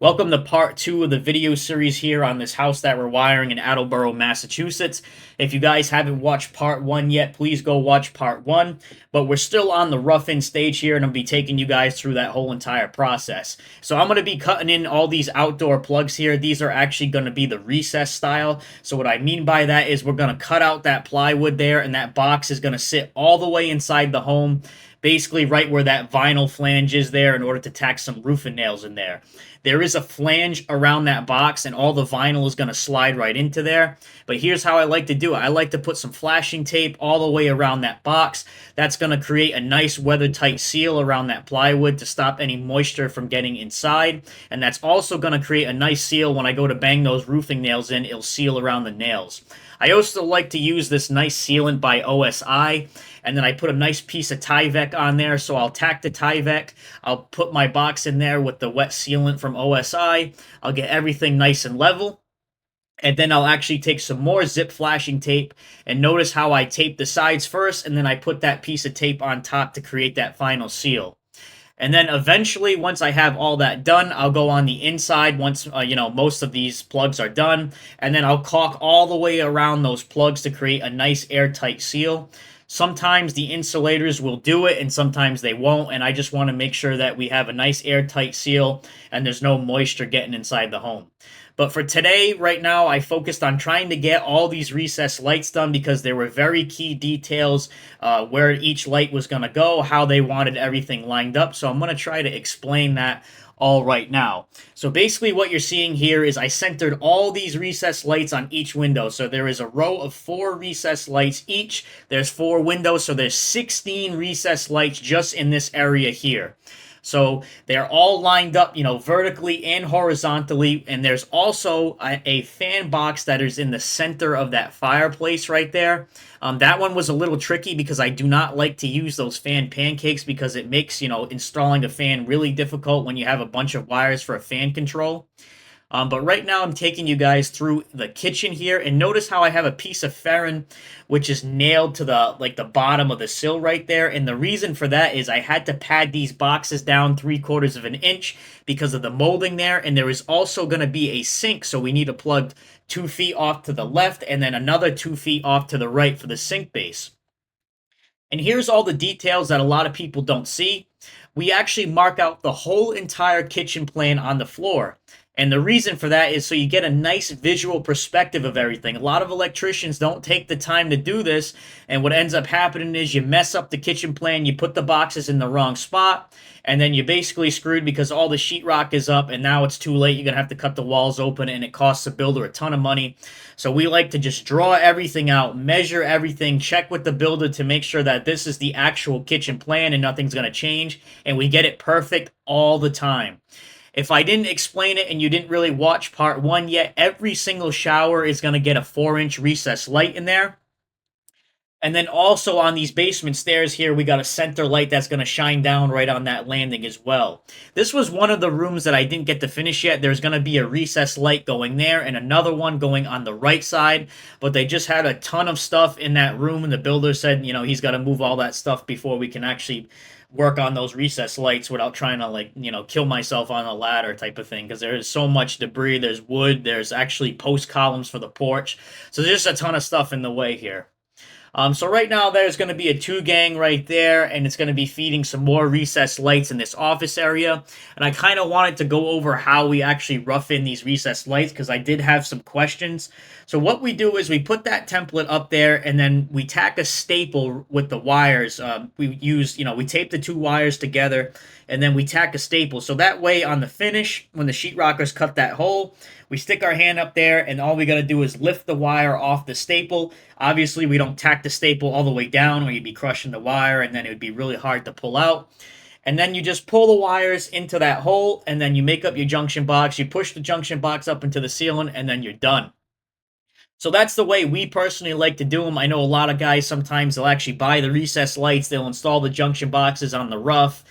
Welcome to part two of the video series here on this house that we're wiring in Attleboro, Massachusetts. If you guys haven't watched part one yet, please go watch part one. But we're still on the rough-in stage here, and I'll be taking you guys through that whole entire process. So I'm going to be cutting in all these outdoor plugs here. These are actually going to be the recess style. So what I mean by that is we're going to cut out that plywood there, and that box is going to sit all the way inside the home, basically right where that vinyl flange is there, in order to tack some roofing nails in there. There is a flange around that box, and all the vinyl is going to slide right into there. But here's how I like to do it. I like to put some flashing tape all the way around that box. That's going to create a nice weather-tight seal around that plywood to stop any moisture from getting inside. And that's also going to create a nice seal when I go to bang those roofing nails in. It'll seal around the nails. I also like to use this nice sealant by OSI, and then I put a nice piece of Tyvek on there. So I'll tack the Tyvek, I'll put my box in there with the wet sealant from OSI, I'll get everything nice and level, and then I'll actually take some more zip flashing tape, and notice how I tape the sides first, and then I put that piece of tape on top to create that final seal. And then eventually, once I have all that done, I'll go on the inside once, most of these plugs are done. And then I'll caulk all the way around those plugs to create a nice airtight seal. Sometimes the insulators will do it and sometimes they won't. And I just want to make sure that we have a nice airtight seal and there's no moisture getting inside the home. But for today, right now, I focused on trying to get all these recessed lights done because there were very key details where each light was going to go, how they wanted everything lined up. So I'm going to try to explain that all right now. So basically what you're seeing here is I centered all these recessed lights on each window. So there is a row of 4 recessed lights each. There's 4 windows, so there's 16 recessed lights just in this area here. So they're all lined up, vertically and horizontally. And there's also a fan box that is in the center of that fireplace right there. That one was a little tricky because I do not like to use those fan pancakes because it makes, installing a fan really difficult when you have a bunch of wires for a fan control. But right now I'm taking you guys through the kitchen here, and notice how I have a piece of ferrin which is nailed to the bottom of the sill right there. And the reason for that is I had to pad these boxes down 3/4 of an inch because of the molding there. And there is also going to be a sink, so we need to plug 2 feet off to the left and then another 2 feet off to the right for the sink base. And here's all the details that a lot of people don't see. We actually mark out the whole entire kitchen plan on the floor. And the reason for that is so you get a nice visual perspective of everything. A lot of electricians don't take the time to do this, and what ends up happening is you mess up the kitchen plan, you put the boxes in the wrong spot, and then you're basically screwed because all the sheetrock is up, and now it's too late. You're going to have to cut the walls open, and it costs the builder a ton of money. So we like to just draw everything out, measure everything, check with the builder to make sure that this is the actual kitchen plan and nothing's going to change, and we get it perfect all the time. If I didn't explain it and you didn't really watch part one yet, every single shower is going to get a 4-inch recessed light in there. And then also on these basement stairs here, we got a center light that's going to shine down right on that landing as well. This was one of the rooms that I didn't get to finish yet. There's going to be a recessed light going there and another one going on the right side. But they just had a ton of stuff in that room, and the builder said, he's got to move all that stuff before we can actually work on those recessed lights without trying to kill myself on a ladder type of thing, because there is so much debris. There's wood, there's actually post columns for the porch, so there's just a ton of stuff in the way here. So right now there's going to be a 2-gang right there, and it's going to be feeding some more recessed lights in this office area. And I kind of wanted to go over how we actually rough in these recessed lights because I did have some questions. So what we do is we put that template up there, and then we tack a staple with the wires. We tape the 2 wires together, and then we tack a staple. So that way on the finish, when the sheetrockers cut that hole, we stick our hand up there, and all we got to do is lift the wire off the staple. Obviously, we don't tack the staple all the way down, or you'd be crushing the wire, and then it would be really hard to pull out. And then you just pull the wires into that hole, and then you make up your junction box. You push the junction box up into the ceiling, and then you're done. So that's the way we personally like to do them. I know a lot of guys, sometimes they'll actually buy the recessed lights. They'll install the junction boxes on the rough.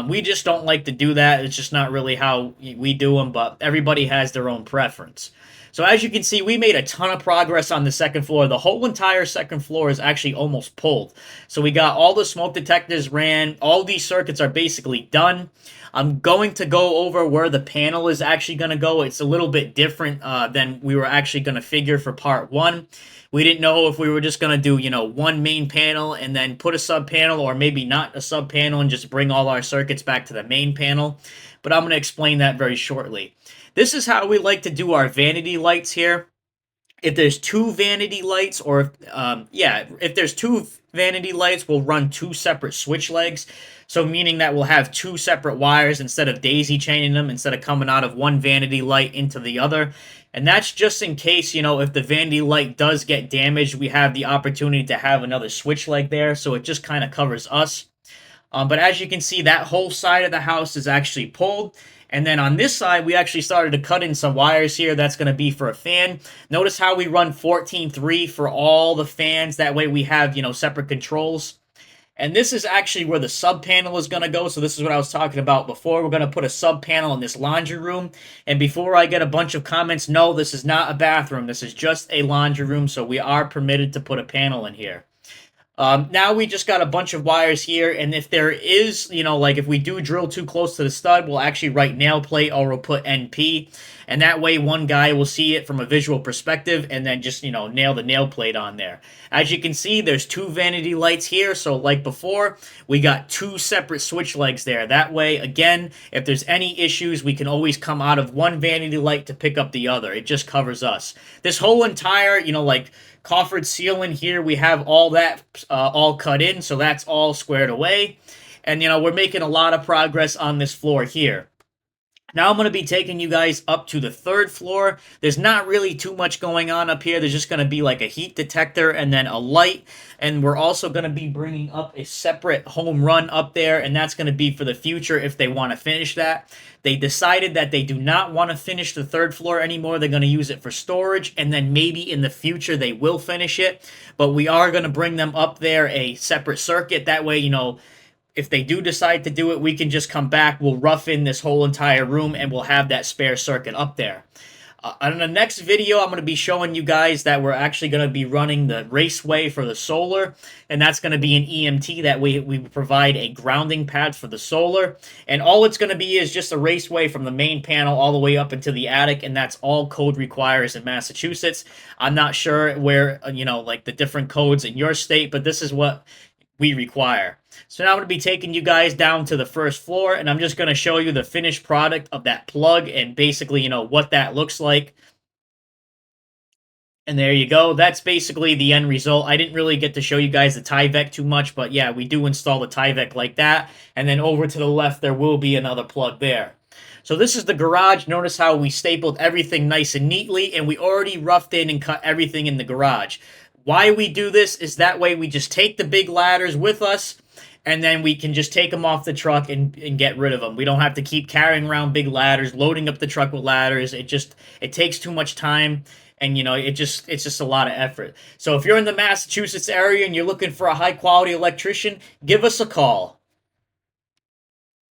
We just don't like to do that. It's just not really how we do them, but everybody has their own preference. So as you can see, we made a ton of progress on the second floor. The whole entire second floor is actually almost pulled. So we got all the smoke detectors ran. All these circuits are basically done. I'm going to go over where the panel is actually going to go. It's a little bit different than we were actually going to figure for part one. We didn't know if we were just going to do, one main panel and then put a sub panel, or maybe not a sub panel and just bring all our circuits back to the main panel. But I'm going to explain that very shortly. This is how we like to do our vanity lights here. If there's two vanity lights, or if there's two vanity lights, we'll run two separate switch legs. So meaning that we'll have two separate wires instead of daisy chaining them, instead of coming out of one vanity light into the other. And that's just in case, if the vanity light does get damaged, we have the opportunity to have another switch leg there. So it just kind of covers us. But as you can see, that whole side of the house is actually pulled. And then on this side, we actually started to cut in some wires here. That's going to be for a fan. Notice how we run 14-3 for all the fans. That way we have, separate controls. And this is actually where the sub panel is going to go. So this is what I was talking about before. We're going to put a sub panel in this laundry room. And before I get a bunch of comments, no, this is not a bathroom. This is just a laundry room. So we are permitted to put a panel in here. Now we just got a bunch of wires here, and if there is, if we do drill too close to the stud, we'll actually write nail plate, or we'll put NP, and that way one guy will see it from a visual perspective, and then just, nail the nail plate on there. As you can see, there's two vanity lights here, so like before, we got two separate switch legs there. That way, again, if there's any issues, we can always come out of one vanity light to pick up the other. It just covers us. This whole entire, coffered ceiling here, we have all that all cut in, so that's all squared away. And, we're making a lot of progress on this floor here. Now I'm going to be taking you guys up to the third floor. There's not really too much going on up here. There's just going to be like a heat detector and then a light. And we're also going to be bringing up a separate home run up there, and that's going to be for the future if they want to finish that. They decided that they do not want to finish the third floor anymore. They're going to use it for storage, and then maybe in the future they will finish it. But we are going to bring them up there a separate circuit. That way, if they do decide to do it, we can just come back, we'll rough in this whole entire room, and we'll have that spare circuit up there. On the next video, I'm going to be showing you guys that we're actually going to be running the raceway for the solar, and that's going to be an EMT. That way we provide a grounding pad for the solar, and all it's going to be is just a raceway from the main panel all the way up into the attic, and that's all code requires in Massachusetts. I'm not sure where, the different codes in your state, but this is what we require. So now I'm going to be taking you guys down to the first floor, and I'm just going to show you the finished product of that plug and basically, what that looks like. And there you go. That's basically the end result. I didn't really get to show you guys the Tyvek too much, but yeah, we do install the Tyvek like that. And then over to the left, there will be another plug there. So this is the garage. Notice how we stapled everything nice and neatly, and we already roughed in and cut everything in the garage. Why we do this is that way we just take the big ladders with us, and then we can just take them off the truck and get rid of them. We don't have to keep carrying around big ladders, loading up the truck with ladders. It takes too much time, and it's just a lot of effort. So if you're in the Massachusetts area and you're looking for a high quality electrician, give us a call.